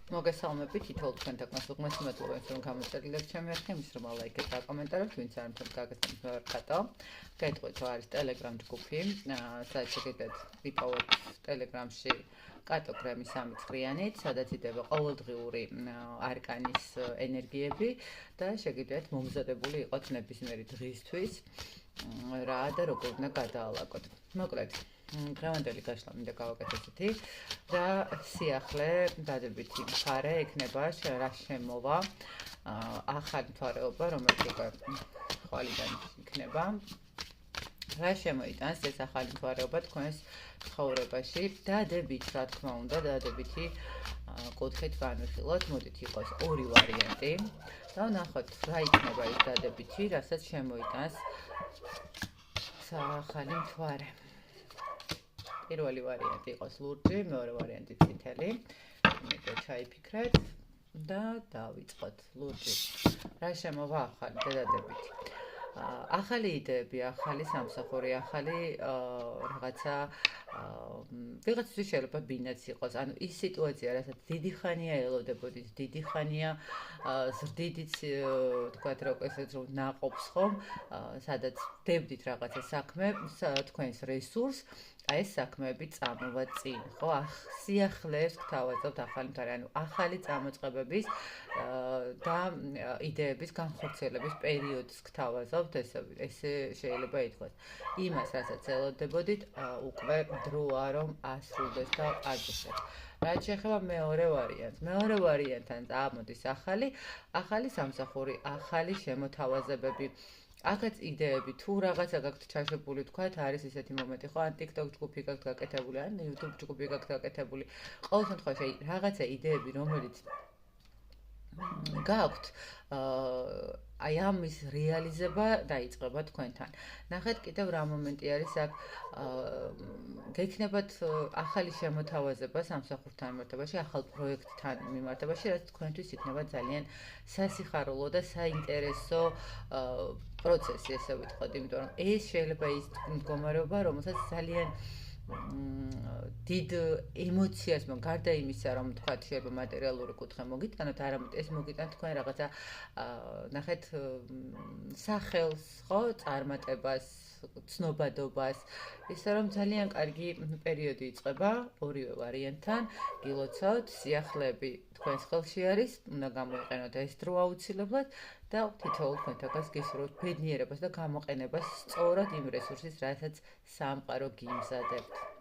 მოგესალმებით, თითოეულ თქვენთანაც უღმესმეტლობებს, რომ გამოწერილებს ჩემი არხი, იმის რომ ლაიქეთ და კომენტარებთ, ვინც არ მთელ გაგაცნობს მე ვარ კატო. გაიტყვეთ, რომ არის Telegram ჯგუფი, სადაც შეგიძლიათ ვიპოვოთ Telegram-ში კატო კრემი 3 წრიანით, სადაც იდება ყოველდღიური არკანის ენერგიები და შეგიძლიათ მომზადებული იყოთ ნებისმიერი დღისთვის, რა და როგორ უნდა გადაალაგოთ. მოკლედ დღევანდელი გაშლა მინდა გავაკეთოთ ისეთი, რა სიახლე დადებითი მხარე ექნება რა შემოვა ახალი მთვარეობა, რომელიც უკვე ხვალიდან იქნება. რა შემოიტანს ეს ახალი მთვარეობა თქვენს ცხოვრებაში? დადებით, რა თქმა უნდა, დადებითი კუთხით განვიხილოთ. მოდით იყოს ორი ვარიანტი და ვნახოთ რა იქნება ეს დადებითი, რასაც შემოიტანს ახალი მთვარე. პირველი ვარიანტი იყოს ლურჯი, მეორე ვარიანტი წითელი. იმიტომ ჩაიფიქრეთ და დავიწყოთ. ლურჯი. რა შემოვა ახალი დადებით? ახალი იდეები, ახალი სამსახური, ახალი რაღაცა ვიღაცისთვის შეიძლება ბინაც იყოს. ანუ ის სიტუაცია, რასაც დიდი ხანია ელოდებოდით, დიდი ხანია ზრდიდით, თქვათ რა ესეც რომ ნაყოფს ხომ, სადაც დებდით რაღაცა საქმე, თქვენს რესურსს აი ეს საქმეები წამოვა წინ, ხო? სიახლეს გთავაზობთ ახალი მთვარე, ანუ ახალი წამოწყებების და იდეების განხორციელების პერიოდს გთავაზობთ, ესე შეიძლება ითქვას. იმას, რასაც ელოდებოდით, უკვე დროა რომ ასრულდეს და აგიხსნათ. რაც შეეხება მეორე ვარიანტს. მეორე ვარიანტთან წამოდის ახალი სამსახური, ახალი შემოთავაზებები. აქაც იდეები თუ რაღაცა გაქვთ ჩაშებული, თქვათ, არის ისეთი მომენტი, ხო, ან TikTok ჯგუფი გაქვთ გაკეთებული, ან YouTube ჯგუფი გაქვთ გაკეთებული. ყოველ შემთხვევაში რაღაცა იდეები, რომელიც გაქვთ, აი ამის რეალიზება დაიწყება თქვენთან. ნახეთ კიდევ რა მომენტი არის აქ, გექნებათ ახალი შემოთავაზება სამსახურთან მიმართებაში, ახალ პროექტთან მიმართებაში, რაც თქვენთვის იქნება ძალიან სასიხარულო და საინტერესო პროცესი, ესე ვიტყოდ, იმიტომ რომ ეს შეიძლება ის მდგომარეობა, რომელსაც ძალიან დიდ ემოციას გარდა იმისა, რომ თქვათ შეიძლება მატერიალური კუთხე მოგიტანოთ, არამედ ეს მოგიტანთ თქვენ რაღაცა ნახეთ სახელს, ხო, წარმატებას, ცნობადობას, ისე რომ ძალიან კარგი პერიოდი იწყება ორივე ვარიანტთან. გილოცავთ, სიახლეები თქვენს ხელში არის, უნდა გამოიყენოთ ეს დრო აუცილებლად და თითოეულ თქვენთაგას გისურვებთ ბედნიერებას და გამოყენებას სწორად იმ რესურსის, რასაც სამყარო გიმზადებთ.